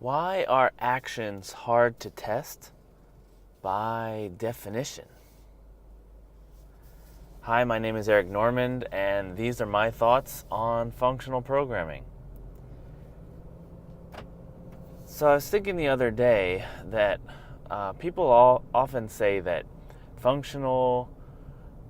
Why are actions hard to test? By definition. Hi, my name is Eric Normand, and these are my thoughts on functional programming. So I was thinking the other day that people often say that functional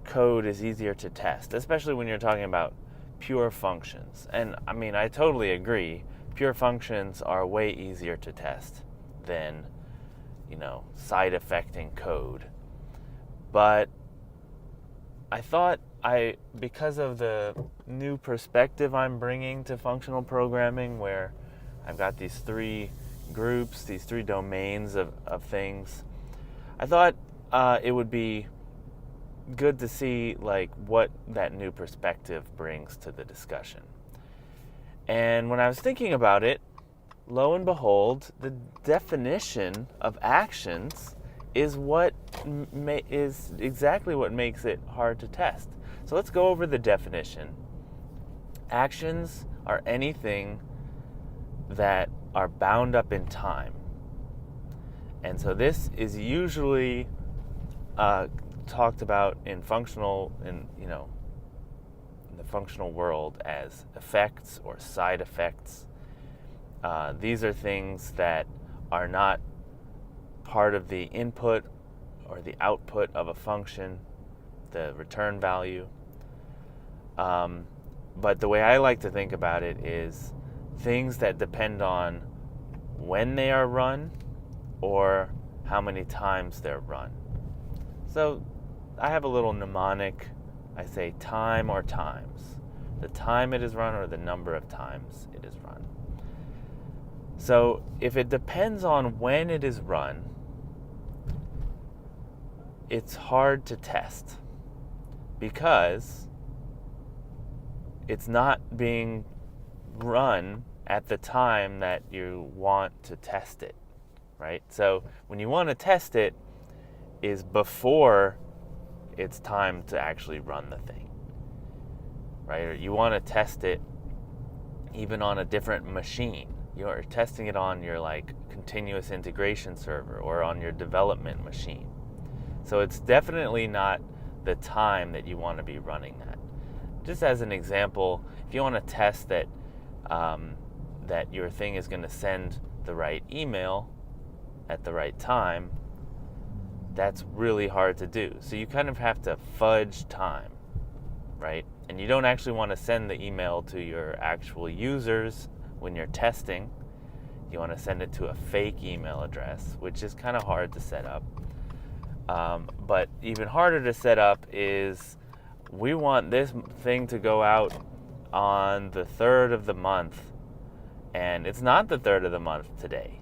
code is easier to test, especially when you're talking about pure functions. And I mean, I totally agree. Pure functions are way easier to test than, side effecting code. But I thought because of the new perspective I'm bringing to functional programming, where I've got these three groups, these three domains of things, I thought it would be good to see what that new perspective brings to the discussion. And when I was thinking about it, lo and behold, the definition of actions is is exactly what makes it hard to test. So let's go over the definition. Actions are anything that are bound up in time. And so this is usually talked about in the functional world as effects or side effects. These are things that are not part of the input or the output of a function, the return value. But the way I like to think about it is things that depend on when they are run or how many times they're run. So I have a little mnemonic. I say time or times. The time it is run or the number of times it is run. So if it depends on when it is run, it's hard to test because it's not being run at the time that you want to test it, right? So when you want to test it is before it's time to actually run the thing, right? Or you want to test it even on a different machine. You're testing it on your continuous integration server or on your development machine. So it's definitely not the time that you want to be running that. Just as an example, if you want to test that that your thing is going to send the right email at the right time, that's really hard to do. So you kind of have to fudge time, right? And you don't actually want to send the email to your actual users when you're testing. You want to send it to a fake email address, which is kind of hard to set up. But even harder to set up is we want this thing to go out on the 3rd of the month, and it's not the 3rd of the month today.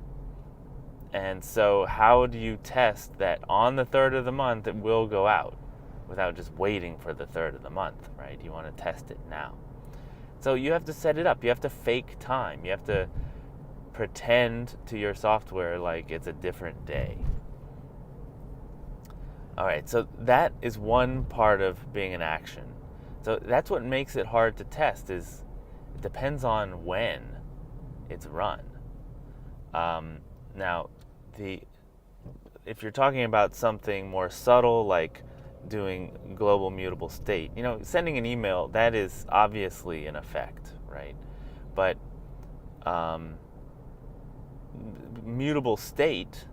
And so how do you test that on the 3rd of the month it will go out without just waiting for the 3rd of the month, right? You want to test it now. So you have to set it up. You have to fake time. You have to pretend to your software like it's a different day. All right, so that is one part of being an action. So that's what makes it hard to test, is it depends on when it's run. Now, if you're talking about something more subtle like doing global mutable state, sending an email, that is obviously an effect, right? But mutable state,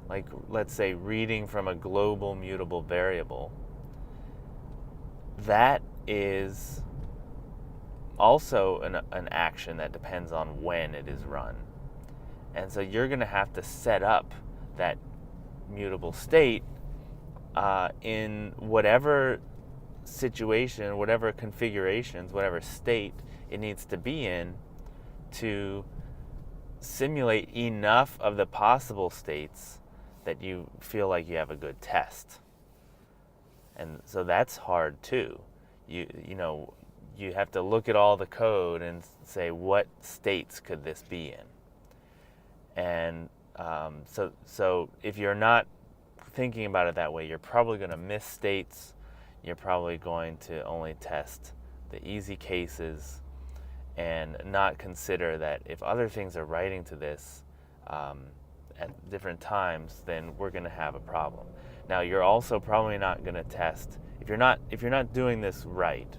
like let's say reading from a global mutable variable, that is also an action that depends on when it is run. And so you're going to have to set up that mutable state in whatever situation, whatever configurations, whatever state it needs to be in to simulate enough of the possible states that you feel like you have a good test. And so that's hard too. You have to look at all the code and say, what states could this be in? And so if you're not thinking about it that way, you're probably going to miss states. You're probably going to only test the easy cases and not consider that if other things are writing to this, at different times, then we're going to have a problem. Now, you're also probably not going to test if you're not doing this right.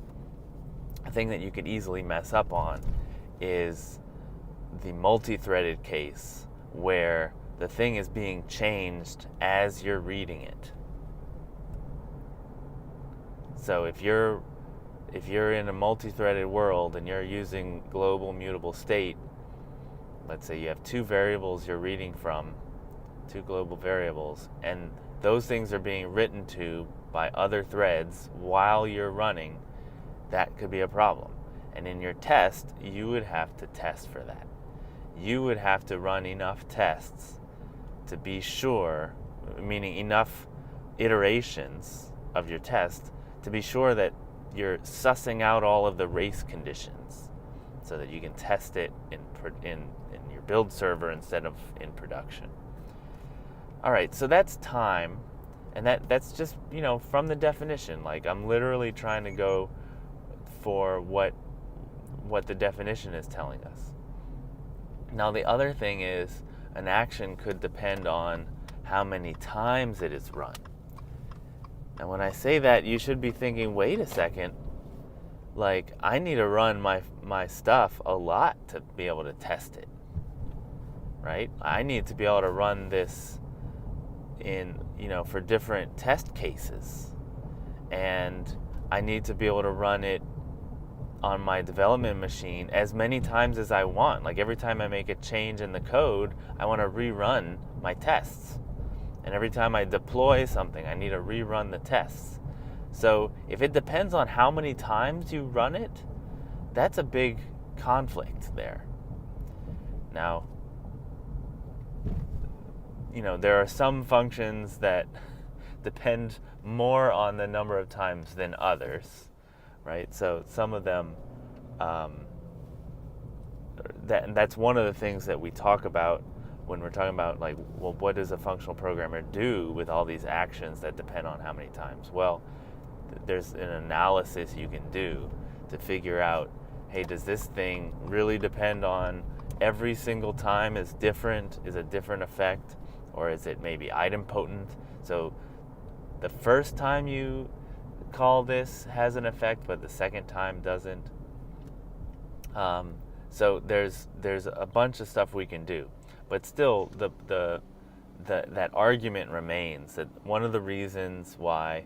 A thing that you could easily mess up on is the multi-threaded case where the thing is being changed as you're reading it. So if you're in a multi-threaded world and you're using global mutable state, let's say you have two variables you're reading from, two global variables, and those things are being written to by other threads while you're running, that could be a problem. And in your test, you would have to test for that. You would have to run enough tests to be sure, meaning enough iterations of your test to be sure that you're sussing out all of the race conditions so that you can test it in your build server instead of in production. All right, so that's time, and that's just, from the definition. Like, I'm literally trying to go for what the definition is telling us. Now, the other thing is an action could depend on how many times it is run. Now, when I say that, you should be thinking, wait a second, like, I need to run my stuff a lot to be able to test it, right? I need to be able to run this for different test cases, and I need to be able to run it on my development machine as many times as I want. Like, every time I make a change in the code, I want to rerun my tests. And every time I deploy something, I need to rerun the tests. So if it depends on how many times you run it, that's a big conflict there. Now, there are some functions that depend more on the number of times than others, right? So some of them, that's one of the things that we talk about when we're talking about, like, well, what does a functional programmer do with all these actions that depend on how many times? Well, there's an analysis you can do to figure out, hey, does this thing really depend on every single time is different, is a different effect, or is it maybe idempotent? So the first time you call this has an effect, but the second time doesn't. So there's a bunch of stuff we can do, but still that argument remains that one of the reasons why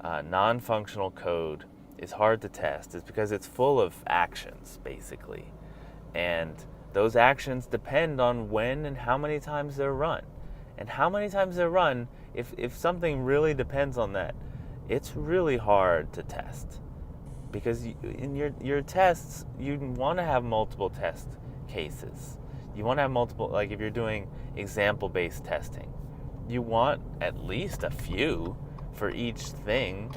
non-functional code is hard to test is because it's full of actions, basically, and those actions depend on when and how many times they're run. And how many times they're run, if something really depends on that, it's really hard to test. Because in your tests, you want to have multiple test cases. You want to have multiple, like if you're doing example-based testing, you want at least a few for each thing,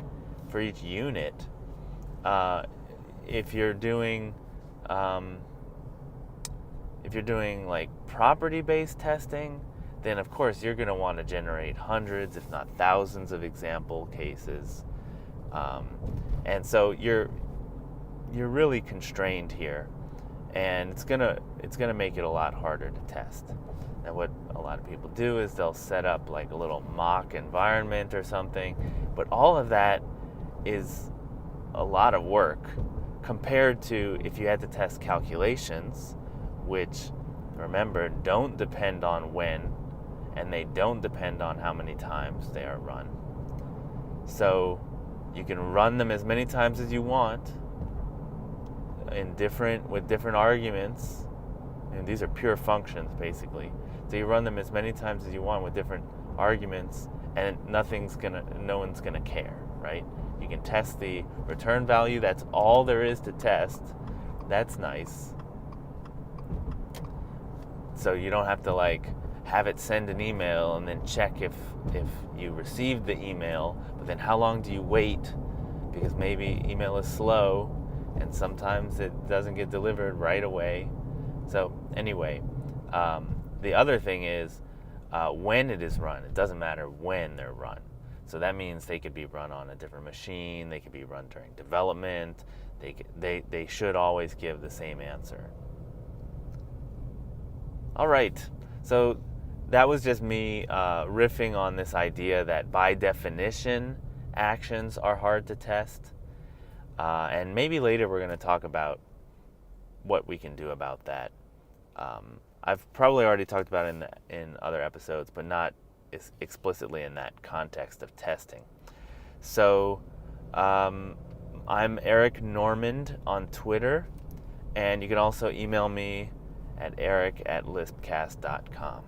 for each unit. If you're doing like property-based testing, then of course you're going to want to generate hundreds, if not thousands, of example cases, and so you're really constrained here, and it's gonna make it a lot harder to test. And what a lot of people do is they'll set up like a little mock environment or something, but all of that is a lot of work compared to if you had to test calculations, which, remember, don't depend on when, and they don't depend on how many times they are run. So you can run them as many times as you want with different arguments. And these are pure functions, basically. So you run them as many times as you want with different arguments, and no one's gonna care, right? You can test the return value. That's all there is to test. That's nice. So you don't have to like have it send an email and then check if you received the email, but then how long do you wait? Because maybe email is slow and sometimes it doesn't get delivered right away. So anyway, the other thing is when it is run. It doesn't matter when they're run. So that means they could be run on a different machine. They could be run during development. They should always give the same answer. All right. So that was just me riffing on this idea that by definition, actions are hard to test. And maybe later we're going to talk about what we can do about that. I've probably already talked about it in other episodes, but not explicitly in that context of testing. So I'm Eric Normand on Twitter, and you can also email me at eric@lispcast.com.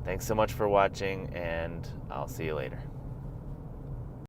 Thanks so much for watching, and I'll see you later.